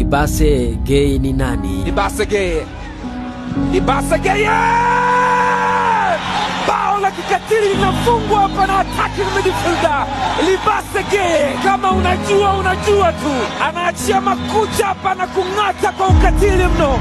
Libase Gay ni nani? Libase Gay. Libase Gay! Bao la kikatili linafungwa hapa na attacking midfielder Libase Gay. Kama unajua tu. Anaachia makucha hapa na kung'ata kwa ukatili mno.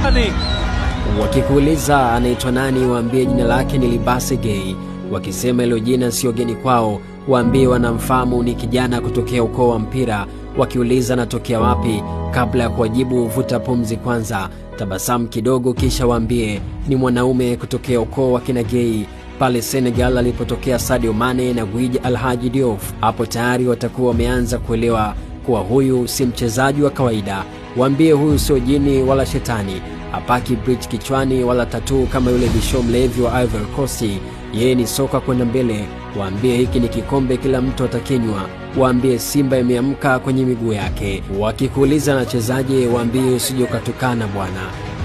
Wakikuuliza anaitwa nani, waambie jina lake ni Libase Gay. Wakisema hilo jina sio geni kwao, waambie wanamfahamu ni kijana kutokea ukoo wa mpira. Wakiuliza anatokea wapi, kabla ya kuwajibu vuta pumzi kwanza, tabasamu kidogo, kisha waambie ni mwanaume kutokea ukoo wa kina Gay pale Senegal alipotokea Sadio Mane na Gueye Alhaji Diouf. Hapo tayari watakuwa wameanza kuelewa kuwa huyu si mchezaji wa kawaida. Waambie huyu sio jini wala shetani, hapaki bridge kichwani wala tattoo kama yule bisho mlevi wa Ivory Coast. Yeye ni soka kwenda mbele. Waambie hiki ni kikombe kila mtu atakinywa. Waambie Simba imeamka kwenye miguu yake. Wakikuuliza anachezaje, waambie usije ukatukana bwana.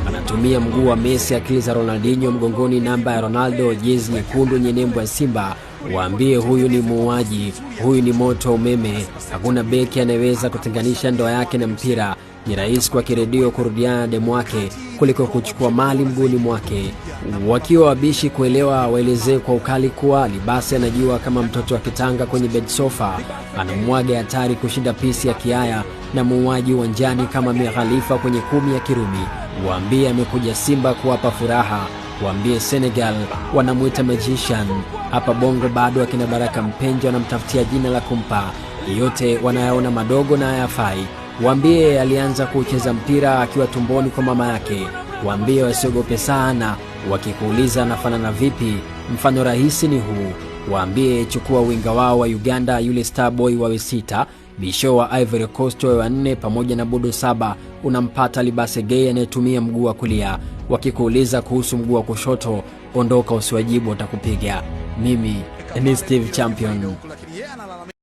Anatumia mguu wa Messi, akili za Ronaldinho mgongoni, namba ya Ronaldo, jezi nyekundu yenye nembo ya Simba. Waambie huyu ni muuaji, huyu ni moto umeme. Hakuna beki anayeweza kutenganisha ndoa yake na mpira. Ni rahisi kwa kiredio kurudiana demu wake kuliko kuchukua mali mguuni mwake. Wakiwa wabishi kuelewa, waelezee kwa ukali kuwa Libase anajua kama mtoto wa kitanga kwenye bed sofa anamwaga hatari kushinda pisi ya kiaya na muuaji uwanjani kama Mia Khalifa kwenye 10 ya Kirumi. Waambie amekuja Simba kuwapa furaha. Waambie Senegal wanamuita magician. Hapa Bongo bado akina Baraka Mpenja wanamtafutia jina la kumpa. Yote wanayaona madogo na hayafai. Waambie alianza kucheza mpira akiwa tumboni kwa mama yake. Waambie wasiogope sana. Wakikuuliza anafanana vipi, mfano rahisi ni huu. Waambie chukua winga wao wa Uganda, yule star boy wa Wesita, bisho wa Ivory Coast wa 4 pamoja na Bodo 7, unampata Libase Gay anayetumia mguu wa kulia. Wakikuuliza kuhusu mguu wa kushoto, ondoka usiwajibu, watakupiga. Mimi ni Steve Champion.